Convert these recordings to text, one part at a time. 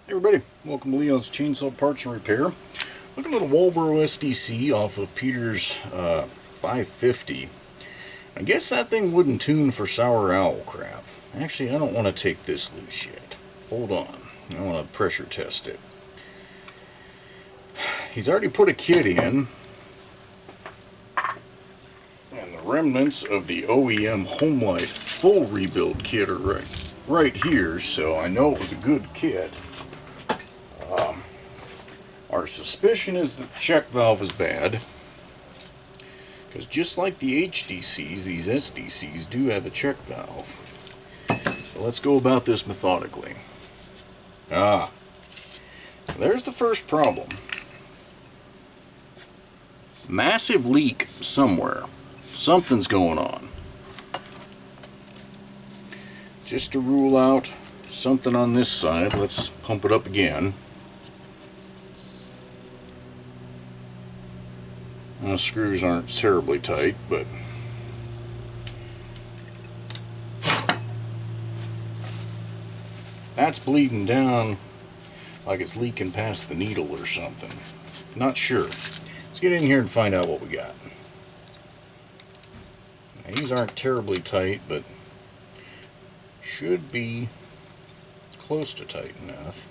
Hey everybody, welcome to Leon's Chainsaw Parts and Repair. Looking at a Walbro SDC off of Peter's 550. I guess that thing wouldn't tune for sour owl crap. Actually, I don't want to take this loose yet. Hold on, I want to pressure test it. He's already put a kit in, and the remnants of the OEM Homelite full rebuild kit are right here, so I know it was a good kit. Our suspicion is that the check valve is bad, because just like the HDCs, these SDCs do have a check valve. So let's go about this methodically. There's the first problem. Massive leak somewhere. Something's going on. Just to rule out something on this side, let's pump it up again. The screws aren't terribly tight, but that's bleeding down like it's leaking past the needle or something. Not sure. Let's get in here and find out what we got. Now, these aren't terribly tight, but should be close to tight enough.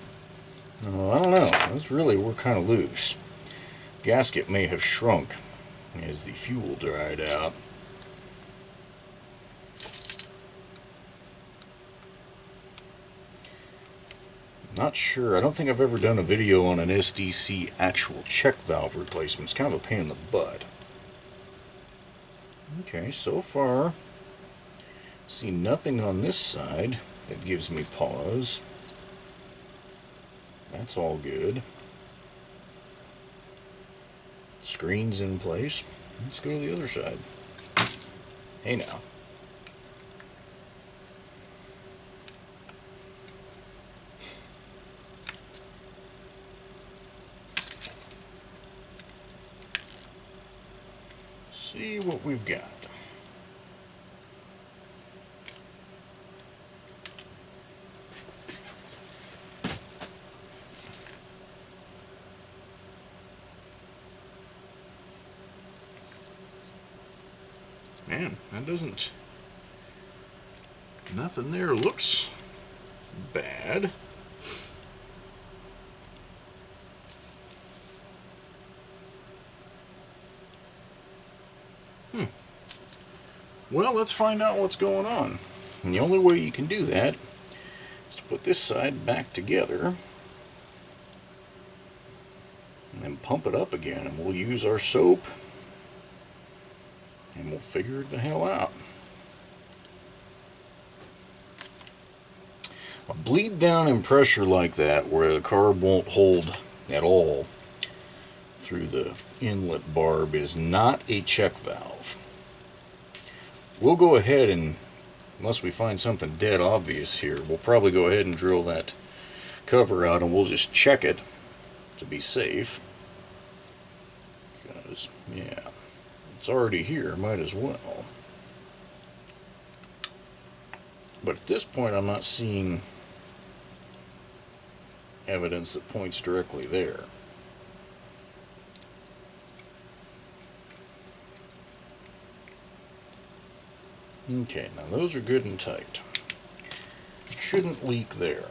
Oh, I don't know. Those really were kind of loose. Gasket may have shrunk as the fuel dried out. Not sure. I don't think I've ever done a video on an SDC actual check valve replacement. It's kind of a pain in the butt. Okay, so far see nothing on this side that gives me pause. That's all good. Screen's in place. Let's go to the other side. Hey now. See what we've got. Man, that doesn't... Nothing there looks bad. Well, let's find out what's going on. And the only way you can do that is to put this side back together and then pump it up again, and we'll use our soap and we'll figure it the hell out. A bleed down in pressure like that, where the carb won't hold at all through the inlet barb, is not a check valve. We'll go ahead and, unless we find something dead obvious here, we'll probably go ahead and drill that cover out and we'll just check it to be safe. Because, yeah, it's already here, might as well. But at this point I'm not seeing evidence that points directly there. Okay, now those are good and tight. Shouldn't leak there.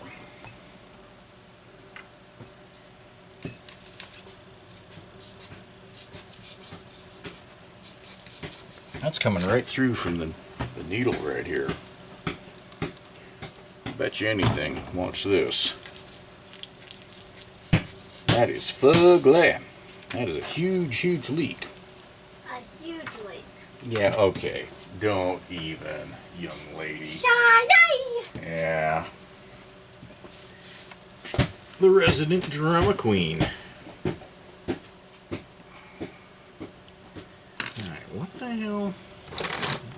That's coming right through from the needle right here. Bet you anything. Watch this. That is fugly. That is a huge, huge leak. A huge leak. Yeah, okay. Don't even, young lady. Shy! Yeah. The resident drama queen. Alright, what the hell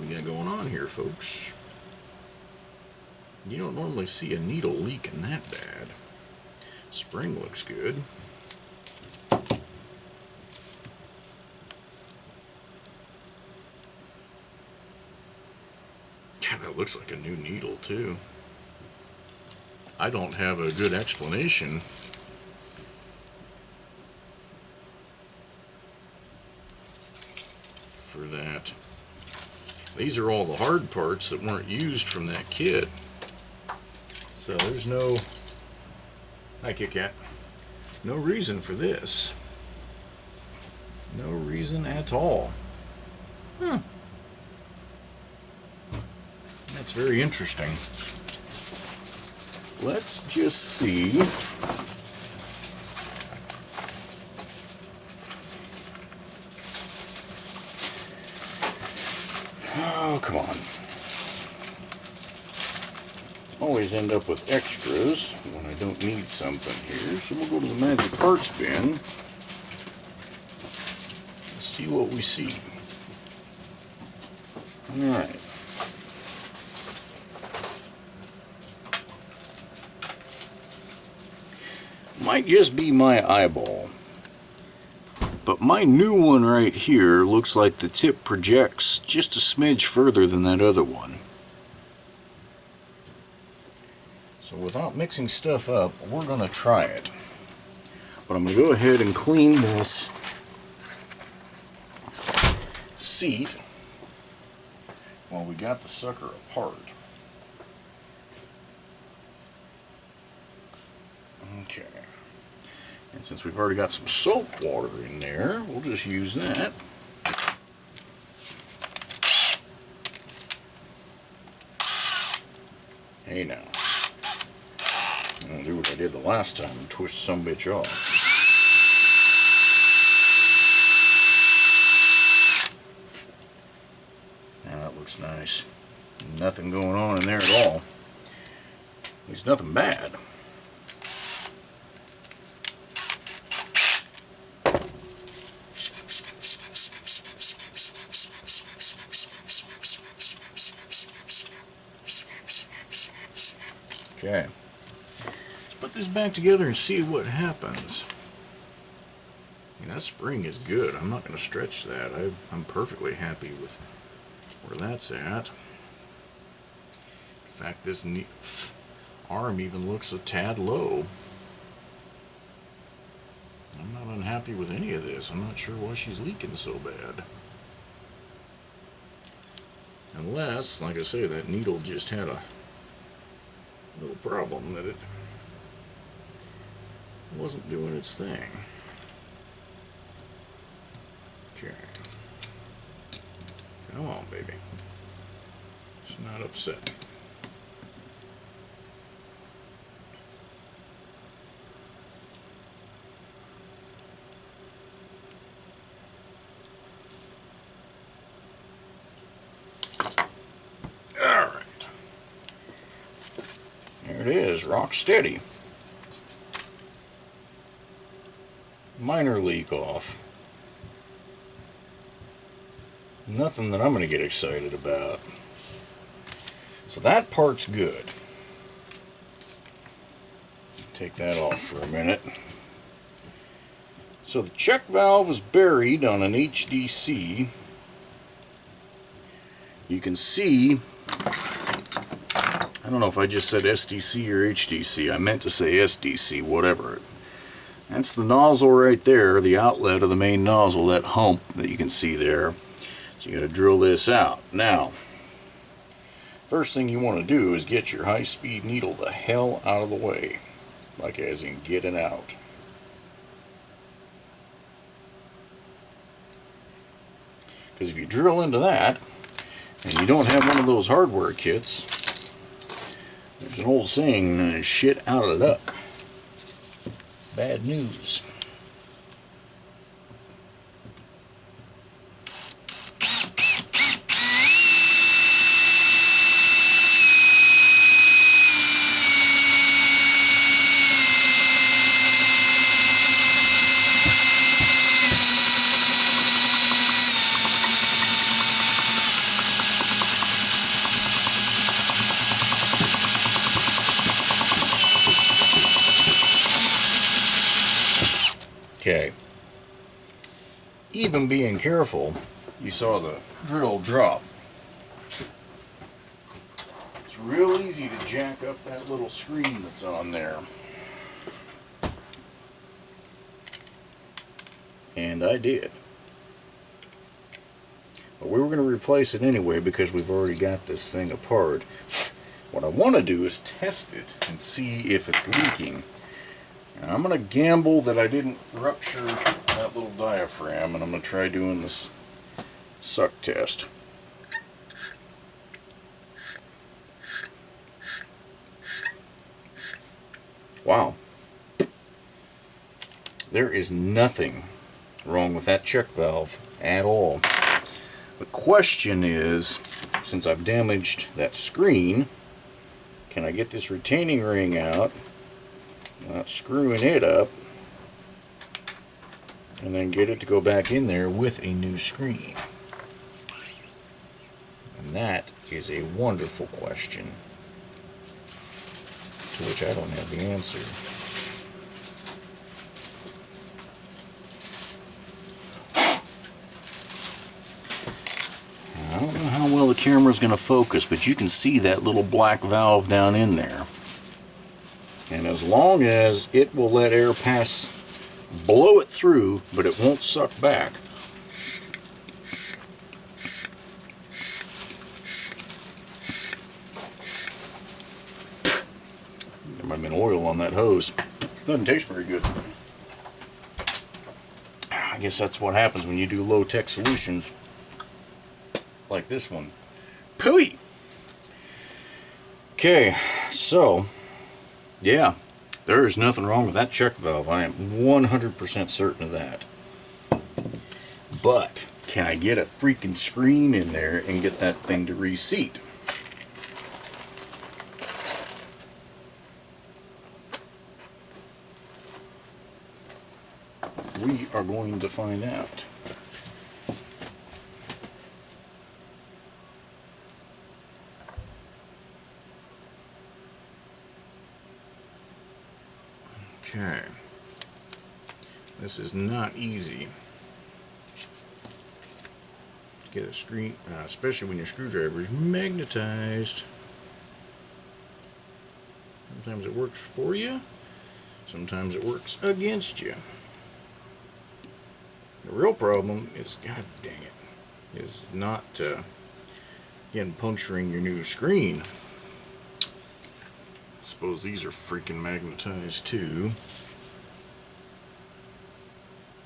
we got going on here, folks? You don't normally see a needle leaking that bad. Spring looks good. God, that looks like a new needle, too. I don't have a good explanation for that. These are all the hard parts that weren't used from that kit. So there's no, hi Kit Kat, no reason for this. No reason at all. That's very interesting. Let's just see. Oh, come on. Always end up with extras when I don't need something here. So we'll go to the magic parts bin. See what we see. Alright. Might just be my eyeball, but my new one right here looks like the tip projects just a smidge further than that other one. So without mixing stuff up, we're going to try it. But I'm going to go ahead and clean this seat while we got the sucker apart. Okay. And since we've already got some soap water in there, we'll just use that. Hey now. I'll do what I did the last time and twist some bitch off. Now that looks nice. Nothing going on in there at all. At least nothing bad. Okay, let's put this back together and see what happens. That spring is good. I'm not going to stretch that. I'm perfectly happy with where that's at. In fact, this arm even looks a tad low. I'm not unhappy with any of this. I'm not sure why she's leaking so bad. Unless, like I say, that needle just had a little problem that it wasn't doing its thing. Okay. Come on, baby. It's not upsetting. There it is, rock steady. Minor leak off. Nothing that I'm going to get excited about. So that part's good. Take that off for a minute. So the check valve is buried on an HDC. You can see, I don't know if I just said SDC or HDC. I meant to say SDC, whatever. That's the nozzle right there, the outlet of the main nozzle, that hump that you can see there. So you got to drill this out. Now, first thing you want to do is get your high-speed needle the hell out of the way. Like as in get it out. Because if you drill into that, and you don't have one of those hardware kits, there's an old saying, shit out of luck. Bad news. Okay. Even being careful, you saw the drill drop. It's It's real easy to jack up that little screen that's on there. And I did. But we were going to replace it anyway because we've already got this thing apart. What I want to do is test it and see if it's leaking. And I'm going to gamble that I didn't rupture that little diaphragm, and I'm going to try doing this suck test. Wow. There is nothing wrong with that check valve at all. The question is, since I've damaged that screen, can I get this retaining ring out without screwing it up and then get it to go back in there with a new screen? And that is a wonderful question to which I don't have the answer. I don't know how well the camera's going to focus, but you can see that little black valve down in there. And as long as it will let air pass, blow it through, but it won't suck back. There might have been oil on that hose. Doesn't taste very good. I guess that's what happens when you do low-tech solutions like this one. Pooey! Okay, so, yeah, there is nothing wrong with that check valve. I am 100% certain of that. But, can I get a freaking screen in there and get that thing to reseat? We are going to find out. Okay, this is not easy to get a screen, especially when your screwdriver is magnetized. Sometimes it works for you, sometimes it works against you. The real problem is, god dang it, is not again puncturing your new screen. Suppose these are freaking magnetized too.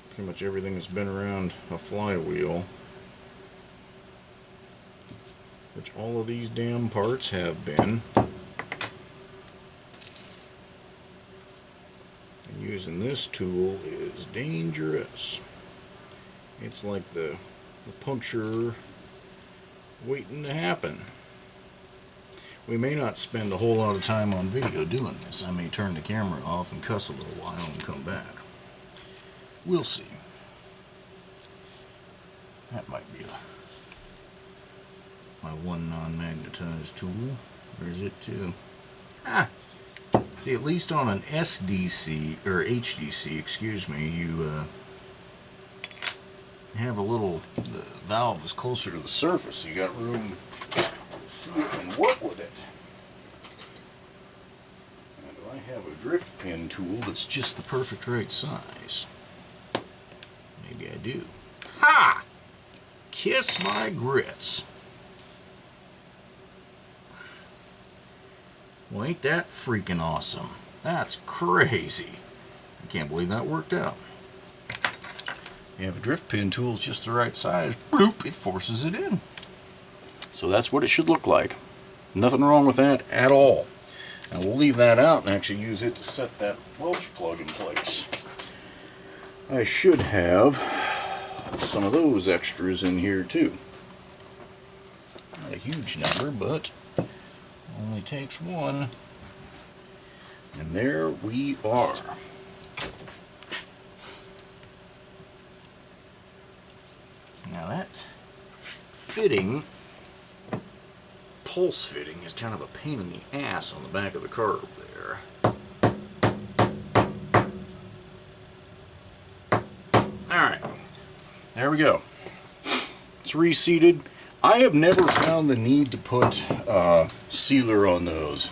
Pretty much everything that's been around a flywheel, which all of these damn parts have been. And using this tool is dangerous. It's like the puncture waiting to happen. We may not spend a whole lot of time on video doing this. I may turn the camera off and cuss a little while and come back. We'll see. That might be my one non-magnetized tool. There's it too. See, at least on an SDC, or HDC, excuse me, you have a little, the valve is closer to the surface, so you got room to see it and work with it. Now, do I have a drift pin tool that's just the perfect right size? Maybe I do. Ha! Kiss my grits. Well, ain't that freaking awesome? That's crazy. I can't believe that worked out. You have a drift pin tool, it's just the right size, bloop, it forces it in. So that's what it should look like. Nothing wrong with that at all. And we'll leave that out and actually use it to set that Welch plug in place. I should have some of those extras in here too. Not a huge number, but only takes one. And there we are. Now that fitting, pulse fitting, is kind of a pain in the ass on the back of the carb there. Alright, there we go. It's reseated. I have never found the need to put sealer on those.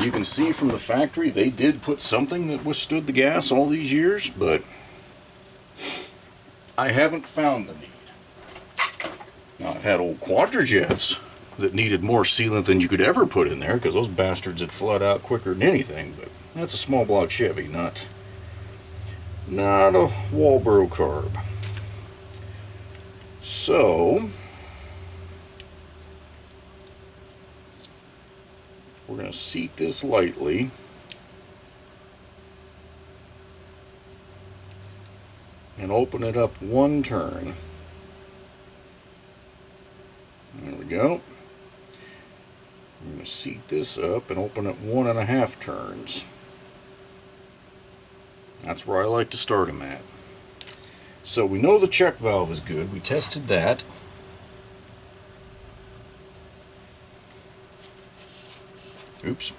You can see from the factory they did put something that withstood the gas all these years, but I haven't found the need. Now, I've had old Quadrajets that needed more sealant than you could ever put in there because those bastards had flood out quicker than anything, but that's a small block Chevy, not a Walbro carb. So we're going to seat this lightly. And open it up one turn. There we go. I'm going to seat this up and open it 1.5 turns. That's where I like to start them at. So we know the check valve is good. We tested that. Oops.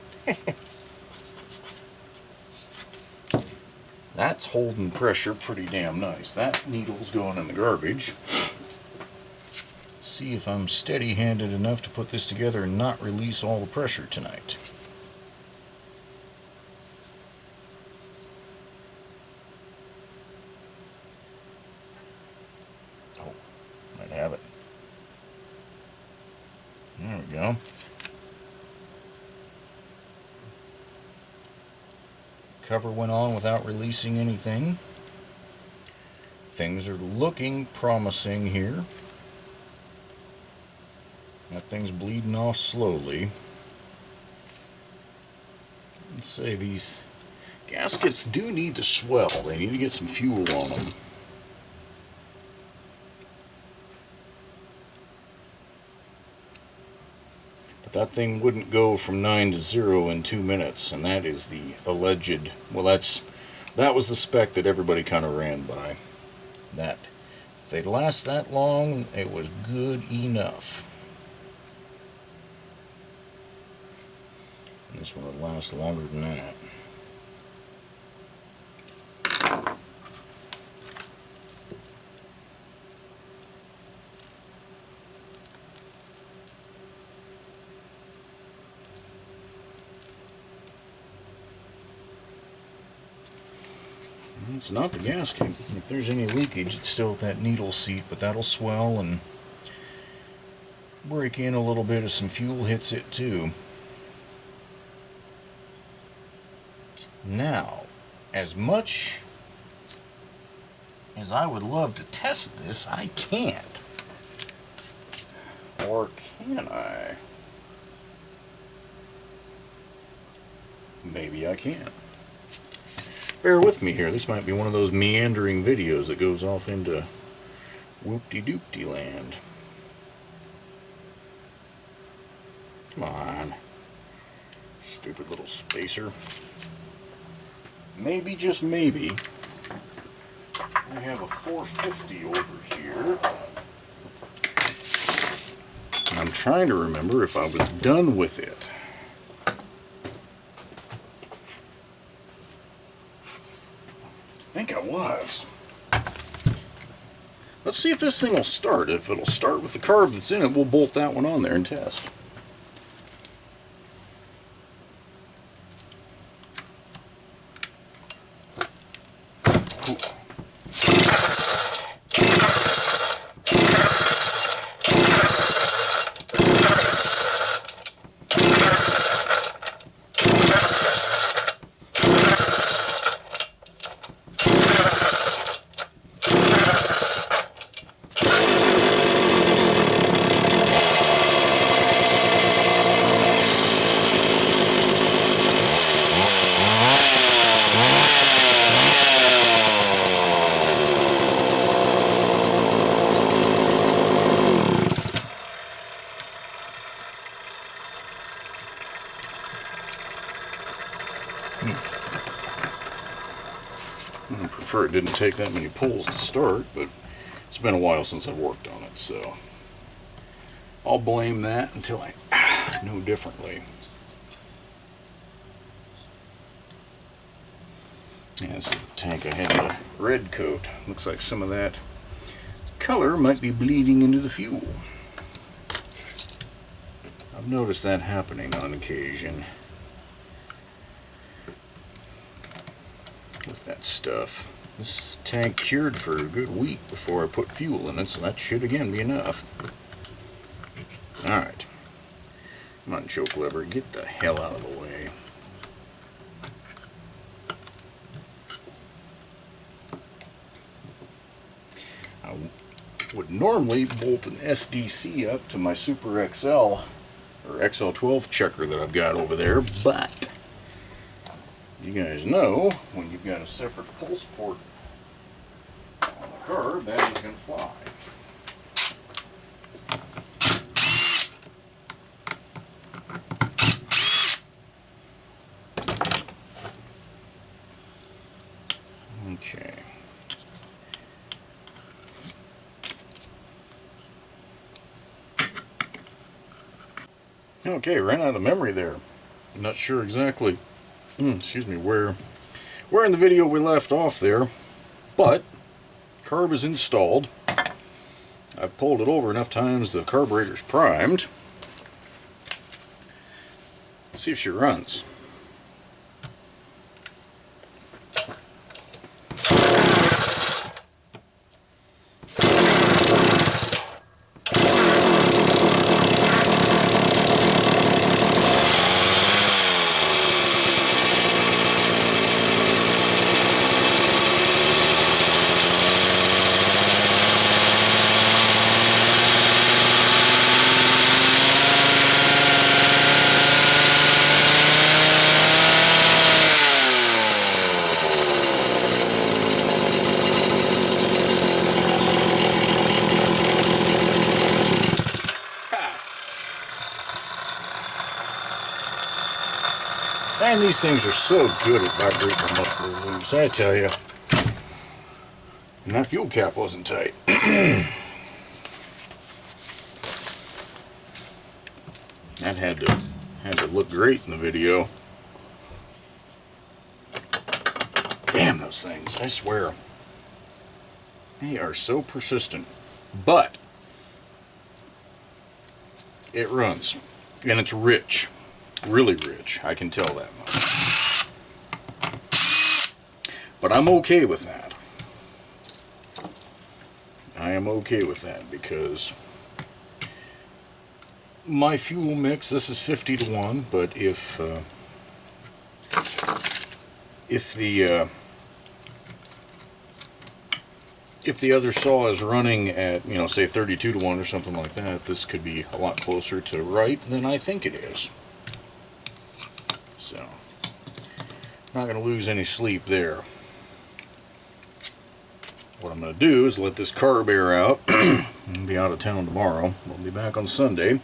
That's holding pressure pretty damn nice. That needle's going in the garbage. See if I'm steady-handed enough to put this together and not release all the pressure tonight. Oh, might have it. There we go. Cover went on without releasing anything. Things are looking promising here. That thing's bleeding off slowly. Let's say these gaskets do need to swell. They need to get some fuel on them. But that thing wouldn't go from 9 to 0 in 2 minutes, and that is the alleged, well, that was the spec that everybody kind of ran by. That if they'd last that long, it was good enough. And this one would last longer than that. It's not the gasket. If there's any leakage, it's still at that needle seat, but that'll swell and break in a little bit as some fuel hits it too. Now, as much as I would love to test this, I can't. Or can I? Maybe I can. Bear with me here. This might be one of those meandering videos that goes off into whoop-de-doop-de land. Come on. Stupid little spacer. Maybe, just maybe, I have a 450 over here. I'm trying to remember if I was done with it. I think I was. Let's see if this thing will start. If it'll start with the carb that's in it, we'll bolt that one on there and test. I prefer it didn't take that many pulls to start, but it's been a while since I've worked on it, so I'll blame that until I know differently. Yeah, this is the tank I had the red coat. Looks like some of that color might be bleeding into the fuel. I've noticed that happening on occasion with that stuff. This tank cured for a good week before I put fuel in it, so that should again be enough. Alright. Come on, choke lever, get the hell out of the way. I would normally bolt an SDC up to my Super XL or XL12 checker that I've got over there, but you guys know when you've got a separate pulse port on the carb, that ain't gonna fly. Okay. Okay, ran out of memory there. I'm not sure exactly, excuse me, where in the video we left off there, but carb is installed. I've pulled it over enough times the carburetor's primed. Let's see if she runs. Man, these things are so good at vibrating them up their loops, I tell you. And that fuel cap wasn't tight. That had to look great in the video. Damn those things, I swear. They are so persistent. But it runs. And it's rich. Really rich, I can tell that much. But I'm okay with that. I am okay with that because my fuel mix, this is 50-1, but if the other saw is running at, you know, say 32-1 or something like that, this could be a lot closer to right than I think it is. So, not going to lose any sleep there. What I'm going to do is let this carb air out. I'll be out of town tomorrow. I'll be back on Sunday.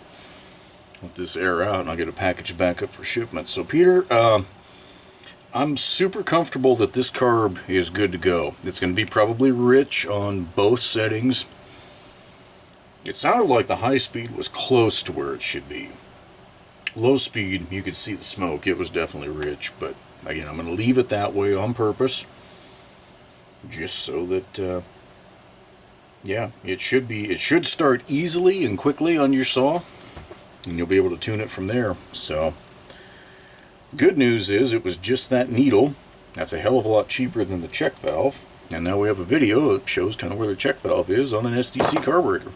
Let this air out and I'll get a package back up for shipment. So Peter, I'm super comfortable that this carb is good to go. It's going to be probably rich on both settings. It sounded like the high speed was close to where it should be. Low speed, you could see the smoke. It was definitely rich, but again, I'm going to leave it that way on purpose, just so that, yeah, it should start easily and quickly on your saw, and you'll be able to tune it from there. So, good news is it was just that needle. That's a hell of a lot cheaper than the check valve, and now we have a video that shows kind of where the check valve is on an SDC carburetor.